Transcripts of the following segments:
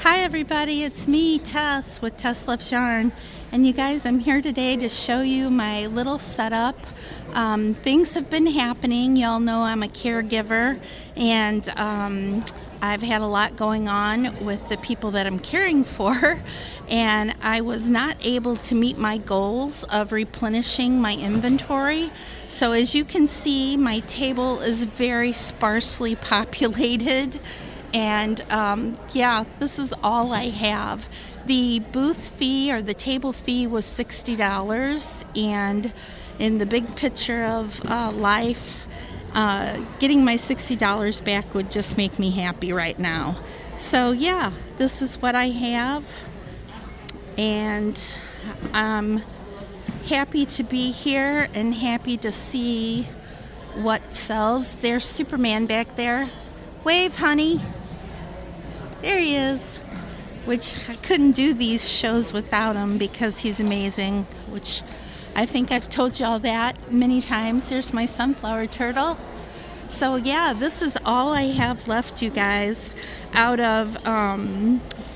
Hi everybody, it's me, Tess, with Tess Loves Yarn. And you guys, I'm here today to show you my little setup. Things have been happening. Y'all know I'm a caregiver, and I've had a lot going on with the people that I'm caring for. And I was not able to meet my goals of replenishing my inventory. So as you can see, my table is very sparsely populated. And yeah, this is all I have. The booth fee or the table fee was $60, and in the big picture of life, getting my $60 back would just make me happy right now. So yeah, this is what I have, and I'm happy to be here and happy to see what sells. There's Superman back there. Wave, honey. There he is, which I couldn't do these shows without him because he's amazing, which I think I've told y'all that many times. There's my sunflower turtle. So yeah, this is all I have left, you guys, out of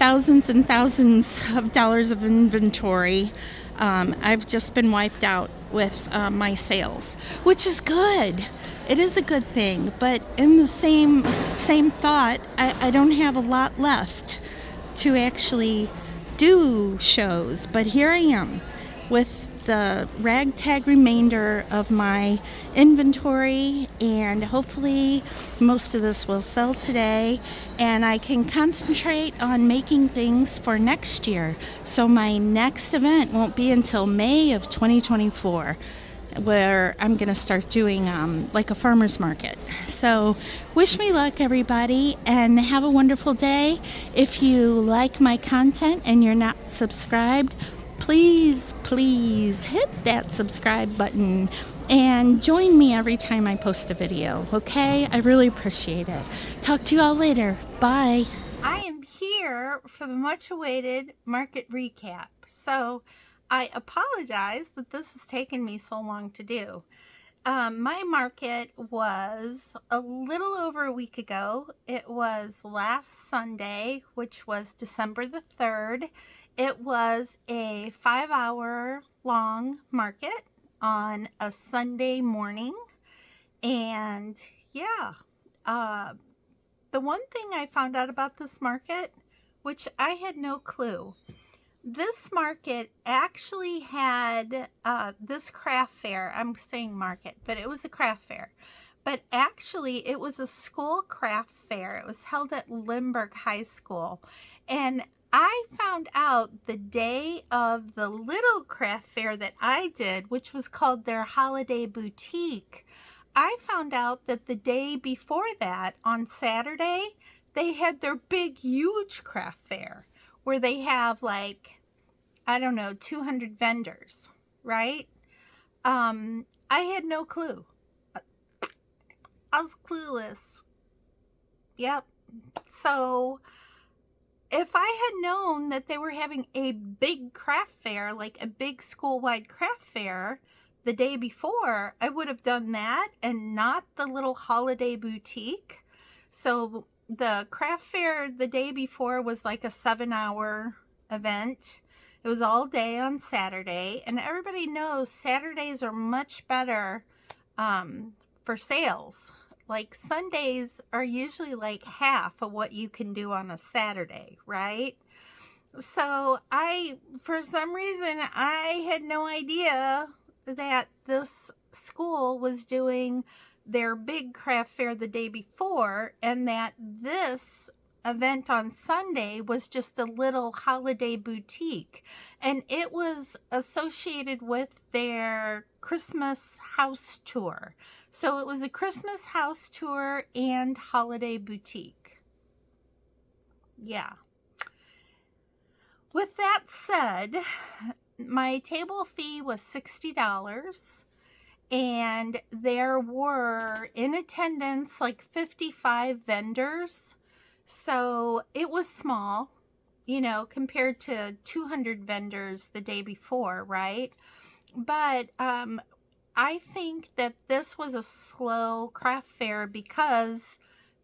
thousands and thousands of dollars of inventory. I've just been wiped out with my sales, which is good. It is a good thing, but in the same thought, I don't have a lot left to actually do shows. But here I am with the ragtag remainder of my inventory, and hopefully most of this will sell today and I can concentrate on making things for next year. So my next event won't be until May of 2024, where I'm going to start doing like a farmer's market. So wish me luck, everybody, and have a wonderful day. If you like my content and you're not subscribed, please hit that subscribe button and join me every time I post a video, okay? I really appreciate it. Talk to you all later. Bye. I am here for the much awaited market recap. So I apologize that this has taken me so long to do. My market was a little over a week ago. It was last Sunday, which was December the 3rd. It was a 5-hour long market on a Sunday morning. And yeah, the one thing I found out about this market, which I had no clue, this market actually had this craft fair. I'm saying market, but it was a craft fair. But actually, it was a school craft fair. It was held at Lindbergh High School. And I found out the day of the little craft fair that I did, which was called their Holiday Boutique. I found out that the day before that, on Saturday, they had their big, huge craft fair where they have like, I don't know, 200 vendors, right? I had no clue. I was clueless. Yep. So if I had known that they were having a big craft fair, like a big school-wide craft fair the day before, I would have done that and not the little holiday boutique. So the craft fair the day before was like a 7-hour event. It was all day on Saturday, and everybody knows Saturdays are much better for sales. Like Sundays are usually like half of what you can do on a Saturday, right? So for some reason, I had no idea that this school was doing their big craft fair the day before, and that this event on Sunday was just a little holiday boutique, and it was associated with their Christmas house tour. So it was a Christmas house tour and holiday boutique. Yeah. With that said, my table fee was $60, and there were in attendance like 55 vendors. So it was small, you know, compared to 200 vendors the day before, right? But I think that this was a slow craft fair because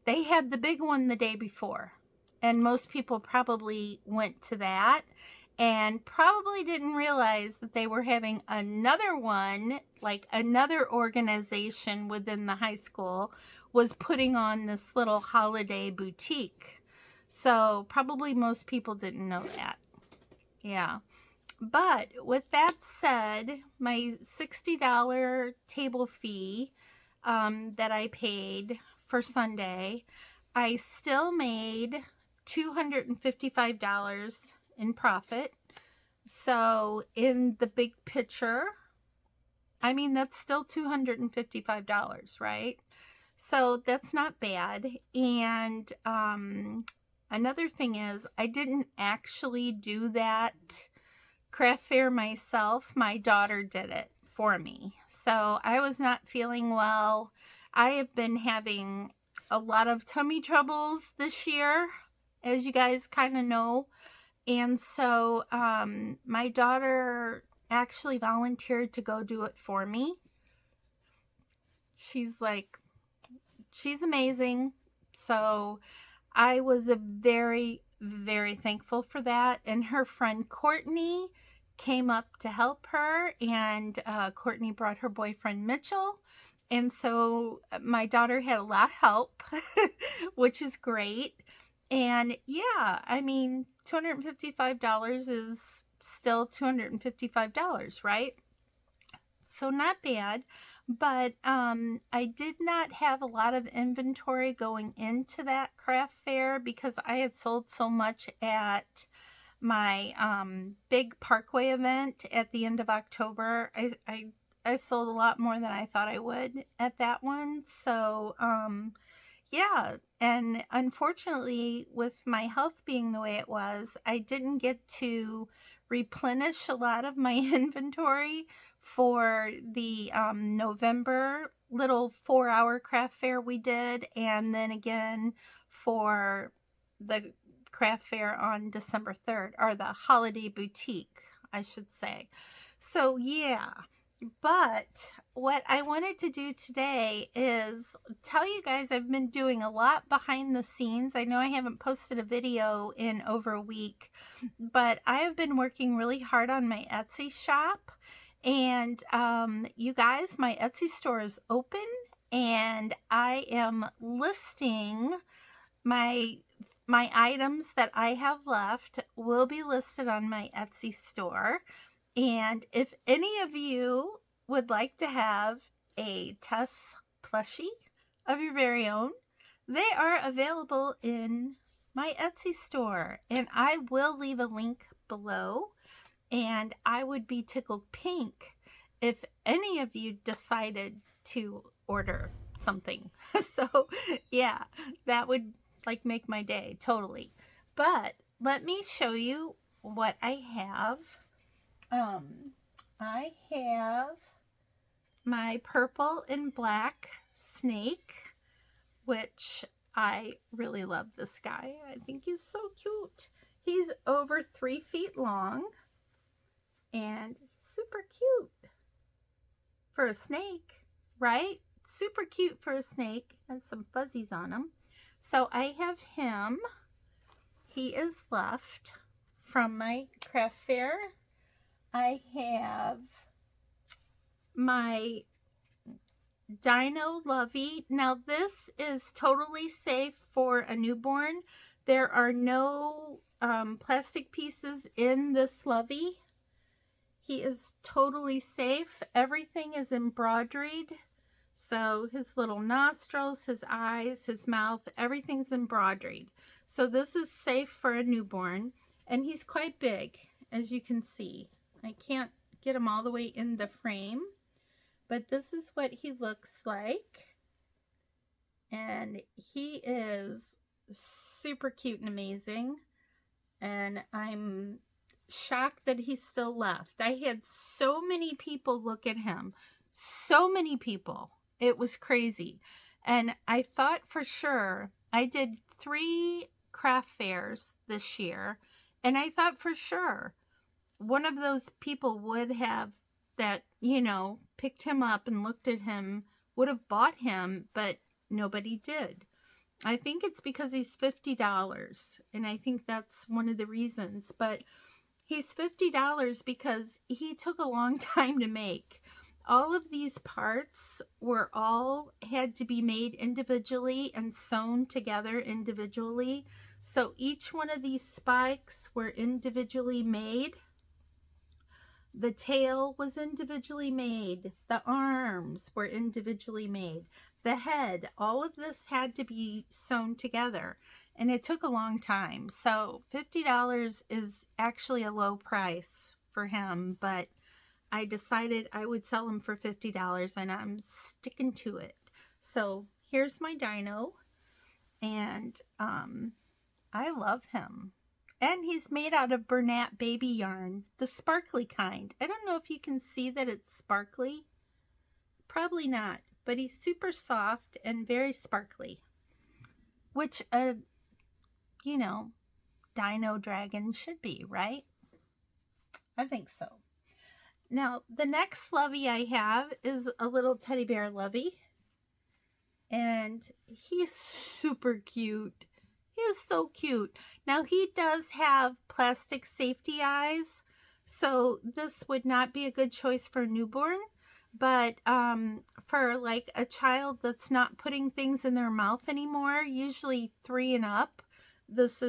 they had the big one the day before. and most people probably went to that and probably didn't realize that they were having another one, like another organization within the high school was putting on this little holiday boutique. So probably most people didn't know that. Yeah. But with that said, my $60 table fee that I paid for Sunday, I still made $255 in profit. So in the big picture, I mean, that's still $255, right? So that's not bad. And another thing is, I didn't actually do that craft fair myself. My daughter did it for me. So I was not feeling well. I have been having a lot of tummy troubles this year, as you guys kind of know. And so my daughter actually volunteered to go do it for me. She's amazing. So I was very, very thankful for that. And her friend Courtney came up to help her, and Courtney brought her boyfriend Mitchell. And so my daughter had a lot of help, which is great. And yeah, I mean, $255 is still $255, right? So not bad. But I did not have a lot of inventory going into that craft fair because I had sold so much at my big Parkway event at the end of October. I sold a lot more than I thought I would at that one. So yeah, and unfortunately, with my health being the way it was, I didn't get to replenish a lot of my inventory for the November little 4-hour craft fair we did, and then again for the craft fair on December 3rd, or the holiday boutique, I should say. So yeah. But what I wanted to do today is tell you guys I've been doing a lot behind the scenes. I know I haven't posted a video in over a week, but I have been working really hard on my Etsy shop. And you guys, my Etsy store is open, and I am listing my items that I have left will be listed on my Etsy store. And if any of you would like to have a Tess plushie of your very own, they are available in my Etsy store. And I will leave a link below. And I would be tickled pink if any of you decided to order something. So yeah, that would like make my day totally. But let me show you what I have. I have my purple and black snake, which I really love this guy. I think he's so cute. He's over 3 feet long and super cute for a snake, right? Super cute for a snake. Has some fuzzies on him. So I have him. He is left from my craft fair. I have my Dino Lovey. Now this is totally safe for a newborn. There are no plastic pieces in this Lovey. He is totally safe. Everything is embroidered. So his little nostrils, his eyes, his mouth, everything's embroidered. So this is safe for a newborn. And he's quite big, as you can see. I can't get him all the way in the frame, but this is what he looks like. And he is super cute and amazing. And I'm shocked that he's still left. I had so many people look at him. So many people. It was crazy. And I thought for sure, I did 3 craft fairs this year, and I thought for sure one of those people would have that, you know, picked him up and looked at him, would have bought him, but nobody did. I think it's because he's $50, and I think that's one of the reasons. But he's $50 because he took a long time to make. All of these parts had to be made individually and sewn together individually. So each one of these spikes were individually made. The tail was individually made. The arms were individually made. The head, all of this had to be sewn together, and it took a long time. So $50 is actually a low price for him, but I decided I would sell him for $50, and I'm sticking to it. So here's my dino, and I love him. And he's made out of Bernat baby yarn, the sparkly kind. I don't know if you can see that it's sparkly. Probably not, but he's super soft and very sparkly. Which you know, dino dragon should be, right? I think so. Now, the next lovey I have is a little teddy bear lovey. And he's super cute. He is so cute. Now, he does have plastic safety eyes, so this would not be a good choice for a newborn. But for like a child that's not putting things in their mouth anymore, usually 3 and up, this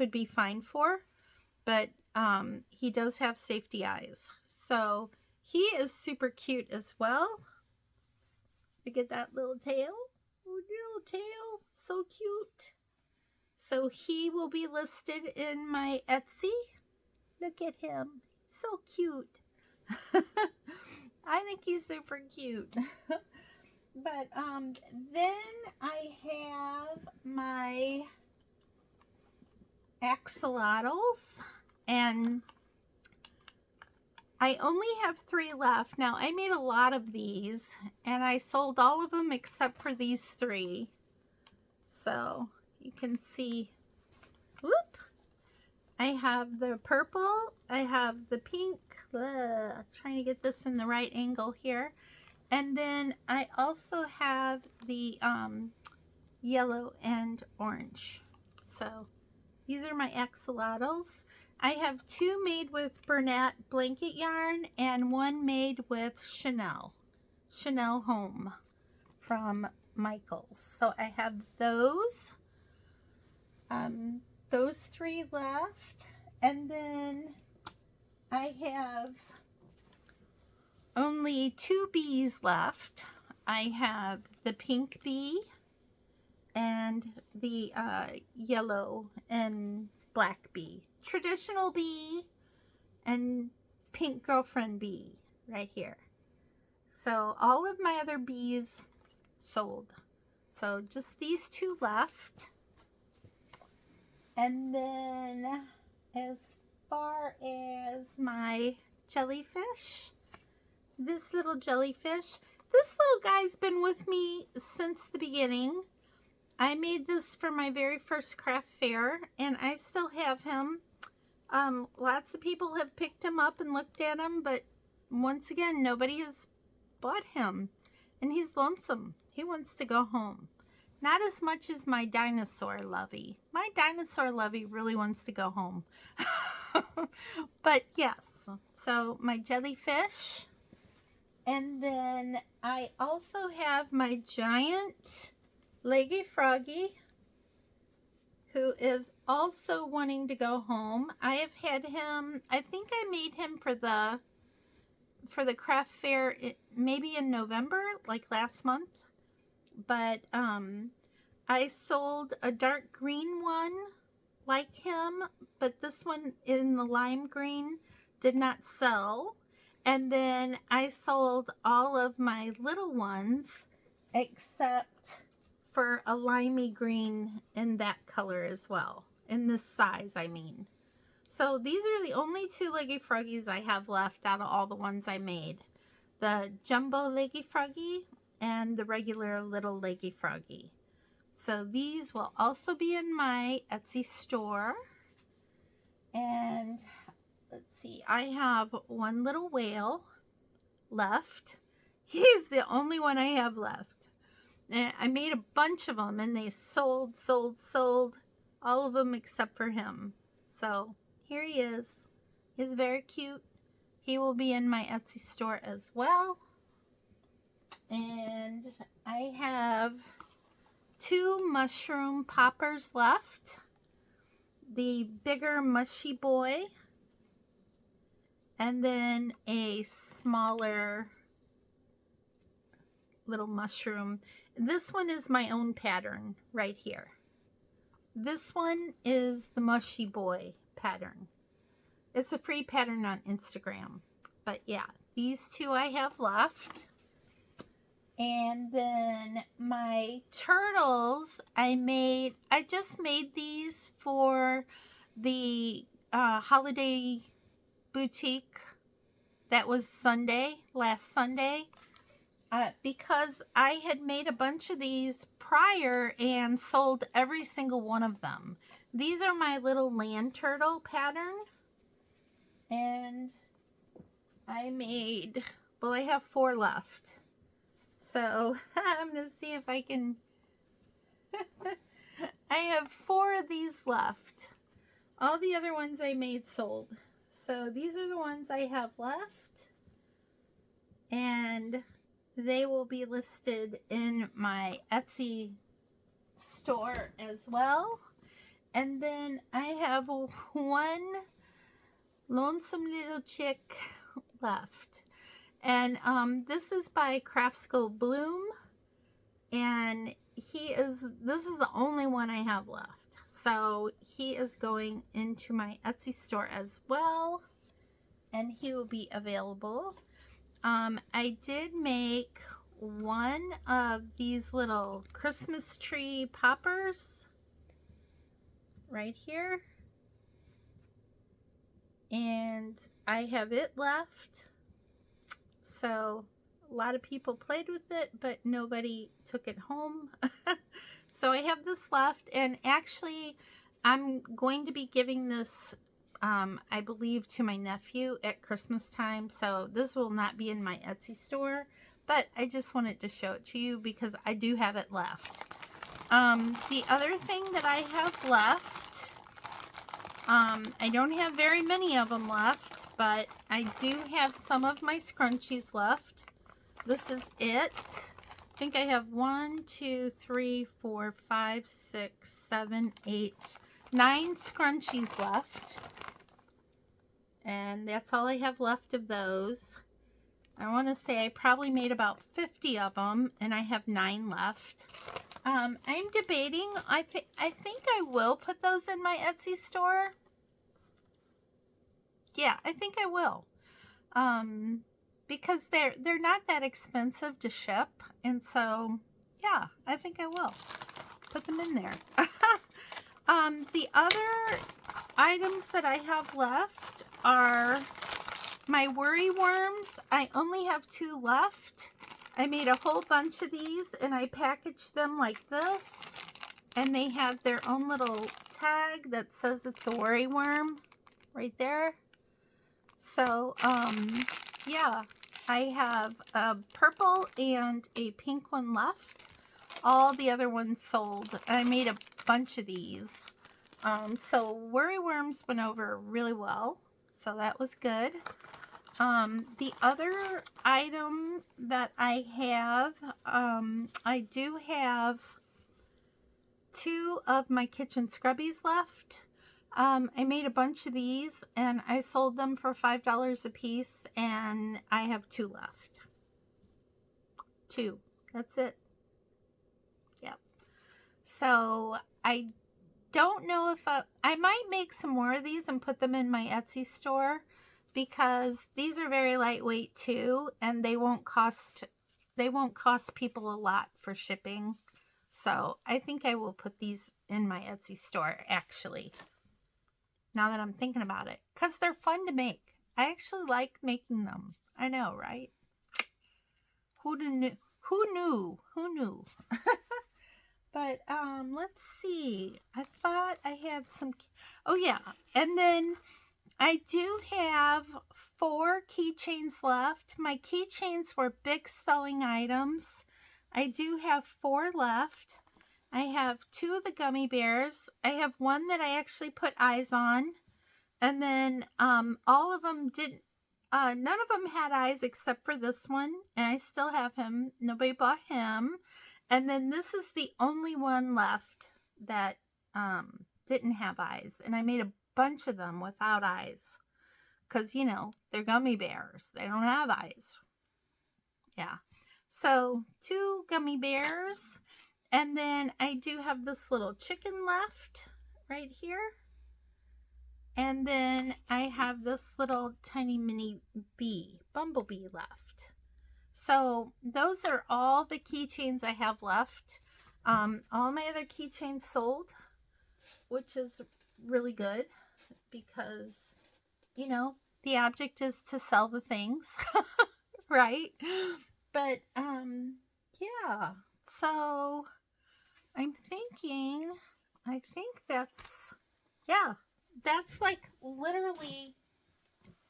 would be fine for. But he does have safety eyes. So he is super cute as well. Look at that little tail. Oh, little tail. So cute. So he will be listed in my Etsy. Look at him. So cute. I think he's super cute. But then I have my axolotls, and I only have 3 left. Now, I made a lot of these, and I sold all of them except for these 3. So you can see, whoop, I have the purple, I have the pink, trying to get this in the right angle here, and then I also have the yellow and orange. So these are my axolotls. I have 2 made with Bernat blanket yarn and 1 made with Chanel Home from Michaels. So I have those 3 left, and then I have only 2 bees left. I have the pink bee and the yellow and black bee, traditional bee and pink girlfriend bee right here. So all of my other bees sold. So just these 2 left. And then as far as my jellyfish, this little guy's been with me since the beginning. I made this for my very first craft fair, and I still have him. Lots of people have picked him up and looked at him, but once again, nobody has bought him. And he's lonesome. He wants to go home. Not as much as my dinosaur lovey. My dinosaur lovey really wants to go home. But yes, so my jellyfish. And then I also have my giant leggy froggy, who is also wanting to go home. I have had him, I think I made him for the craft fair maybe in November, like last month. But I sold a dark green one like him, but this one in the lime green did not sell. And then I sold all of my little ones except for a limey green in that color as well, in this size, I mean. So these are the only 2 leggy froggies I have left out of all the ones I made. The jumbo leggy froggy and the regular little leggy froggy. So these will also be in my Etsy store. And let's see, I have 1 little whale left. He's the only one I have left. And I made a bunch of them and they sold. All of them except for him. So here he is. He's very cute. He will be in my Etsy store as well. And I have 2 mushroom poppers left. The bigger mushy boy. And then a smaller little mushroom. This one is my own pattern right here. This one is the mushy boy pattern. It's a free pattern on Instagram. But yeah, these 2 I have left. And then my turtles, I just made these for the holiday boutique that was last Sunday. Because I had made a bunch of these prior and sold every single one of them. These are my little land turtle pattern. And I made, well, I have 4 left. So I'm going to see if I can, I have 4 of these left. All the other ones I made sold. So these are the ones I have left. And they will be listed in my Etsy store as well. And then I have 1 Lonesome Little Chick left. And this is by Craftsco Bloom. And this is the only one I have left. So he is going into my Etsy store as well. And he will be available. I did make 1 of these little Christmas tree poppers right here. And I have it left. So a lot of people played with it, but nobody took it home. So I have this left, and actually I'm going to be giving this I believe to my nephew at Christmas time, so this will not be in my Etsy store, but I just wanted to show it to you because I do have it left. The other thing that I have left, I don't have very many of them left, but I do have some of my scrunchies left. This is it. I think I have 1, 2, 3, 4, 5, 6, 7, 8, 9 scrunchies left. And that's all I have left of those. I want to say I probably made about 50 of them, and I have 9 left. I'm debating. I think I will put those in my Etsy store. Yeah, I think I will. Because they're not that expensive to ship, and so yeah, I think I will put them in there. The other items that I have left are my worry worms. I only have 2 left. I made a whole bunch of these and I packaged them like this, and they have their own little tag that says it's a worry worm right there. So yeah, I have a purple and a pink one left. All the other ones sold. I made a bunch of these. So worry worms went over really well, so that was good. The other item that I have, I do have 2 of my kitchen scrubbies left. I made a bunch of these and I sold them for $5 a piece, and I have 2 left. 2. That's it. Yep. So I don't know if I might make some more of these and put them in my Etsy store, because these are very lightweight too, and they won't cost people a lot for shipping. So I think I will put these in my Etsy store, actually, now that I'm thinking about it, because they're fun to make. I actually like making them. I know, right? Who knew? Who knew? Who knew? But let's see. I thought I had some. Oh yeah, and then I do have 4 keychains left. My keychains were big selling items. I do have 4 left. I have 2 of the gummy bears. I have one that I actually put eyes on. And then all of them didn't, none of them had eyes except for this one. And I still have him. Nobody bought him. And then this is the only one left that didn't have eyes. And I made a bunch of them without eyes. Because, you know, they're gummy bears. They don't have eyes. Yeah. So 2 gummy bears. And then I do have this little chicken left right here. And then I have this little tiny mini bumblebee left. So those are all the keychains I have left. All my other keychains sold, which is really good because, you know, the object is to sell the things, right? But, yeah. So I'm thinking, I think that's, yeah, that's like literally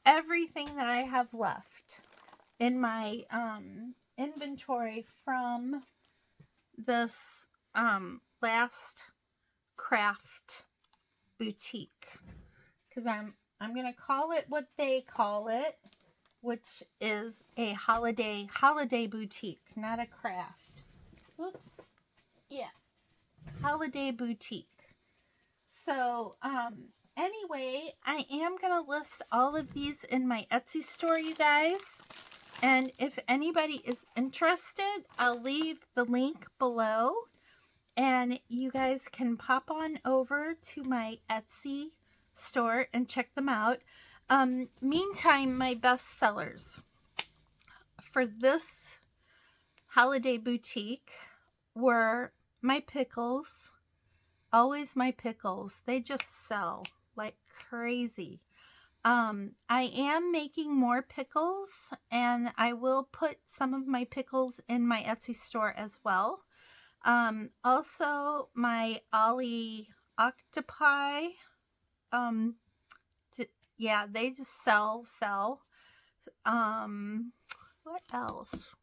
everything that I have left in my inventory from this last craft boutique, because I'm gonna call it what they call it, which is a holiday boutique, not a craft. Whoops. Yeah, holiday boutique. So anyway, I am gonna list all of these in my Etsy store, you guys. And if anybody is interested, I'll leave the link below. And you guys can pop on over to my Etsy store and check them out. Meantime, my best sellers for this holiday boutique were my pickles. Always my pickles. They just sell like crazy. I am making more pickles, and I will put some of my pickles in my Etsy store as well. Also my Ollie octopi. Yeah, they just sell. What else?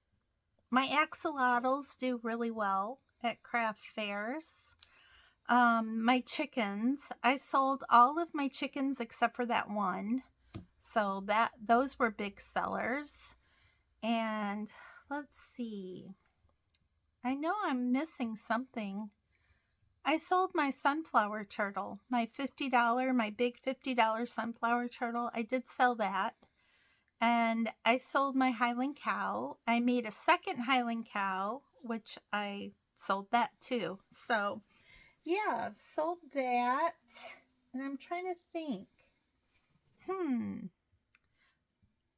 My axolotls do really well at craft fairs. My chickens, I sold all of my chickens except for that one. So those were big sellers. And let's see. I know I'm missing something. I sold my sunflower turtle, my big $50 sunflower turtle. I did sell that. And I sold my Highland cow. I made a second Highland cow, which I sold that too. So yeah, sold that. And I'm trying to think.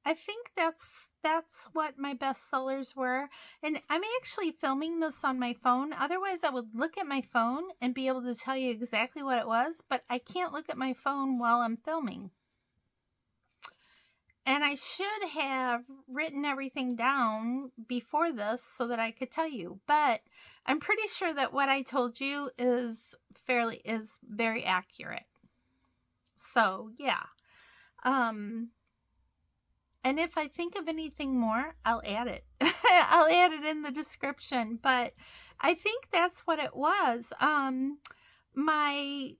I think that's what my best sellers were. And I'm actually filming this on my phone. Otherwise, I would look at my phone and be able to tell you exactly what it was. But I can't look at my phone while I'm filming. And I should have written everything down before this so that I could tell you. But I'm pretty sure that what I told you is very accurate. So, yeah. And if I think of anything more, I'll add it. I'll add it in the description. But I think that's what it was. My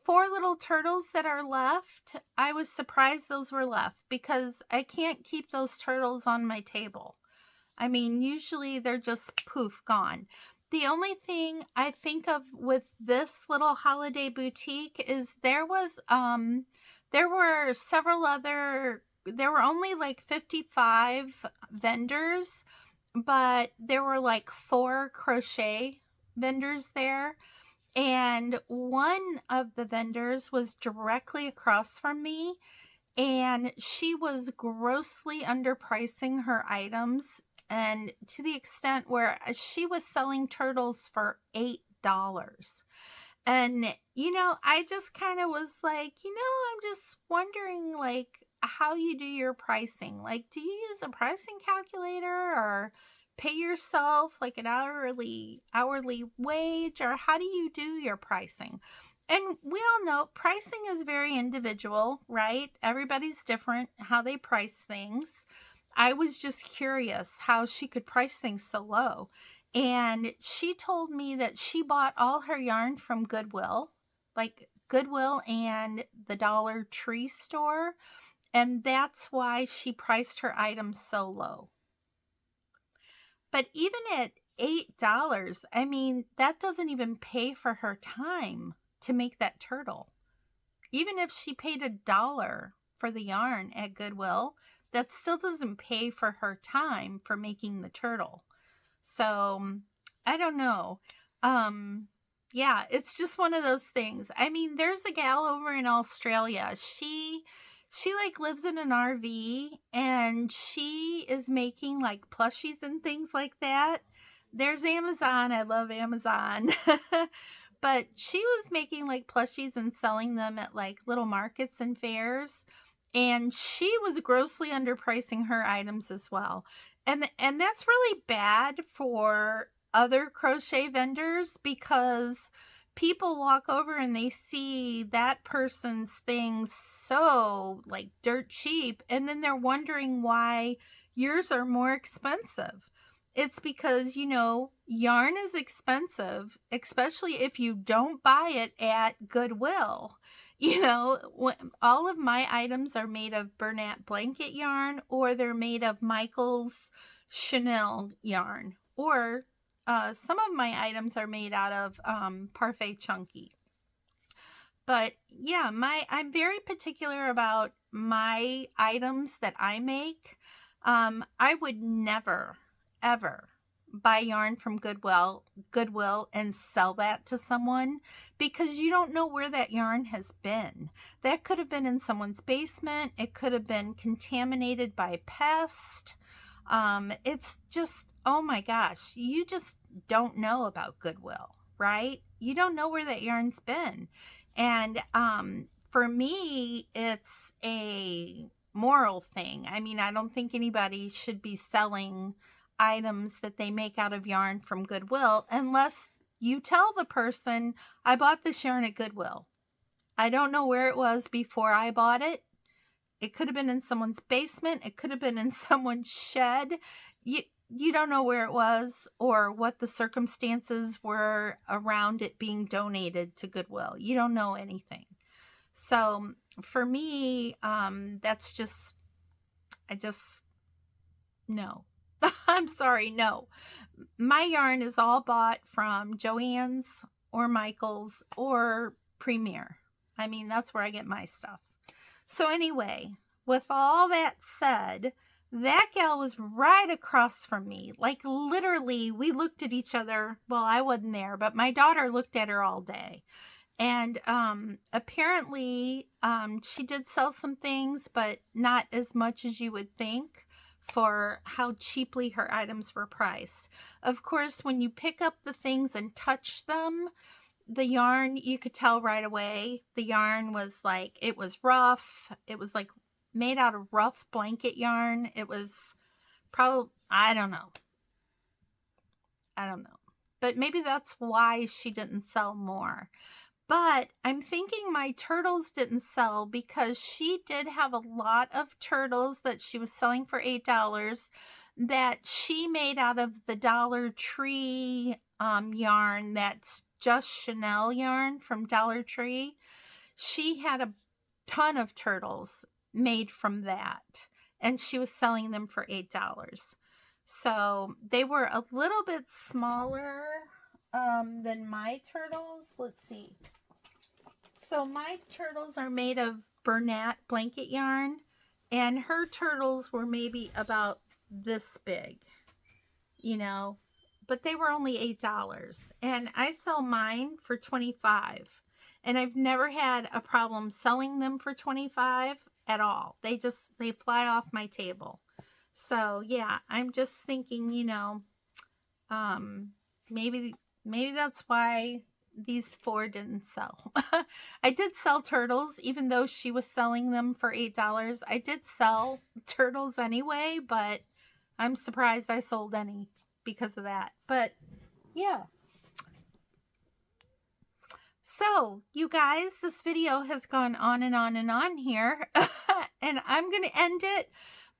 4 little turtles that are left, I was surprised those were left because I can't keep those turtles on my table. I mean, usually they're just poof, gone. The only thing I think of with this little holiday boutique is there were only like 55 vendors, but there were like 4 crochet vendors there. And one of the vendors was directly across from me, and she was grossly underpricing her items, and to the extent where she was selling turtles for $8. And, you know, I just kind of was like, you know, I'm just wondering, like, how you do your pricing. Like, do you use a pricing calculator or pay yourself like an hourly wage, or how do you do your pricing? And we all know pricing is very individual, right? Everybody's different how they price things. I was just curious how she could price things so low. And she told me that she bought all her yarn from Goodwill, like Goodwill and the Dollar Tree store. And that's why she priced her items so low. But even at $8, I mean, that doesn't even pay for her time to make that turtle. Even if she paid $1 for the yarn at Goodwill, that still doesn't pay for her time for making the turtle. So I don't know. Yeah, it's just one of those things. I mean, there's a gal over in Australia. She like lives in an RV, and she is making like plushies and things like that. There's Amazon. I love Amazon. But she was making like plushies and selling them at like little markets and fairs. And she was grossly underpricing her items as well. And that's really bad for other crochet vendors, because people walk over and they see that person's things so like dirt cheap, and then they're wondering why yours are more expensive. It's because, you know, yarn is expensive, especially if you don't buy it at Goodwill. You know, all of my items are made of Bernat blanket yarn, or they're made of Michael's Chanel yarn, or some of my items are made out of Parfait Chunky. But yeah, I'm very particular about my items that I make. I would never, ever buy yarn from Goodwill and sell that to someone, because you don't know where that yarn has been. That could have been in someone's basement. It could have been contaminated by pest. It's just, oh my gosh, you just don't know about Goodwill, right? You don't know where that yarn's been. And for me, it's a moral thing. I mean, I don't think anybody should be selling items that they make out of yarn from Goodwill unless you tell the person, I bought this yarn at Goodwill. I don't know where it was before I bought it. It could have been in someone's basement. It could have been in someone's shed. You don't know where it was or what the circumstances were around it being donated to Goodwill. You don't know anything. So for me, that's just, no. I'm sorry, no. My yarn is all bought from Joann's or Michael's or Premier. I mean, that's where I get my stuff. So anyway, with all that said, that gal was right across from me. Like literally, we looked at each other. Well, I wasn't there, but my daughter looked at her all day. And apparently she did sell some things, but not as much as you would think for how cheaply her items were priced. Of course, when you pick up the things and touch them, the yarn, you could tell right away. The yarn was like, it was rough. It was like made out of rough blanket yarn. It was probably, I don't know. But maybe that's why she didn't sell more. But I'm thinking my turtles didn't sell because she did have a lot of turtles that she was selling for $8 that she made out of the Dollar Tree yarn that's just Chanel yarn from Dollar Tree. She had a ton of turtles made from that, and she was selling them for $8. So they were a little bit smaller than my turtles. Let's see. So my turtles are made of Bernat blanket yarn, and her turtles were maybe about this big, you know, but they were only $8, and I sell mine for $25, and I've never had a problem selling them for $25 at all. They fly off my table. So yeah, I'm just thinking, you know, maybe that's why these 4 didn't sell. I did sell turtles, even though she was selling them for $8. I did sell turtles anyway, but I'm surprised I sold any because of that. But yeah. So, you guys, this video has gone on and on and on here, and I'm going to end it.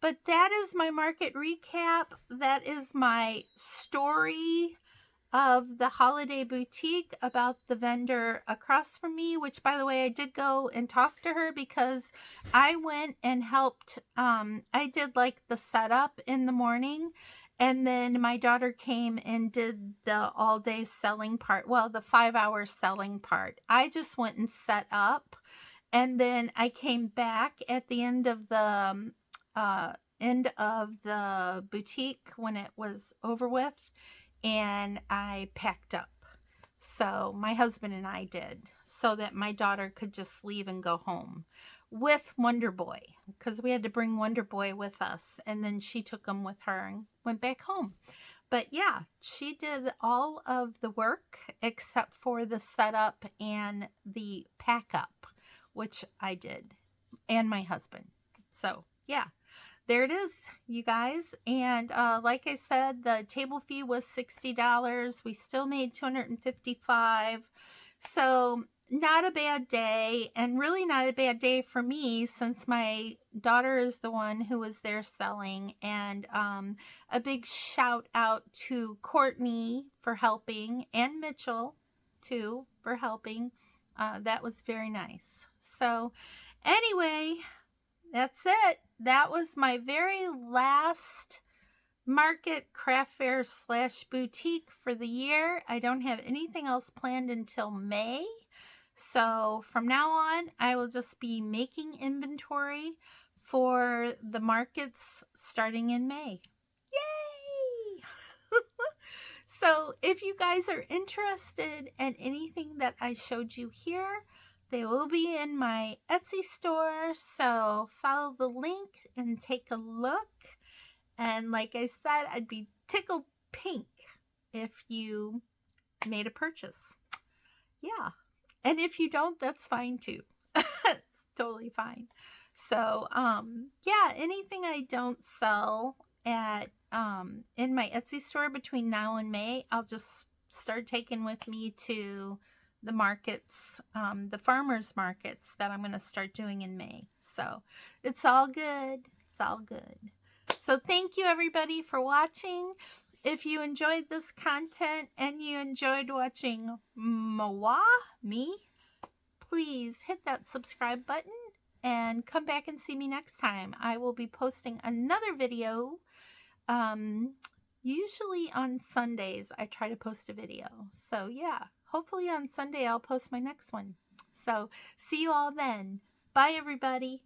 But that is my market recap. That is my story of the holiday boutique about the vendor across from me, which, by the way, I did go and talk to her because I went and helped. I did like the setup in the morning, and then my daughter came and did the all day selling part. Well, the 5-hour selling part. I just went and set up, and then I came back at the end of the boutique when it was over with, and I packed up. So my husband and I did, so that my daughter could just leave and go home with Wonder Boy, because we had to bring Wonder Boy with us, and then she took him with her and went back home. But yeah, she did all of the work except for the setup and the pack up, which I did, and my husband. So yeah, there it is, you guys. And like I said, the table fee was $60. We still made $255. So not a bad day, and really not a bad day for me, since my daughter is the one who was there selling. And a big shout out to Courtney for helping, and Mitchell too for helping. That was very nice. So anyway, that's it. That was my very last market craft fair / boutique for the year. I don't have anything else planned until May. So from now on, I will just be making inventory for the markets starting in May. Yay! So if you guys are interested in anything that I showed you here, they will be in my Etsy store. So follow the link and take a look. And like I said, I'd be tickled pink if you made a purchase. Yeah. And if you don't, that's fine too. It's totally fine. So, yeah, anything I don't sell at in my Etsy store between now and May, I'll just start taking with me to the markets, the farmers markets that I'm going to start doing in May. So it's all good. It's all good. So thank you everybody for watching. If you enjoyed this content and you enjoyed watching me, please hit that subscribe button and come back and see me next time. I will be posting another video. Usually on Sundays, I try to post a video. So yeah, hopefully on Sunday I'll post my next one. So see you all then. Bye everybody.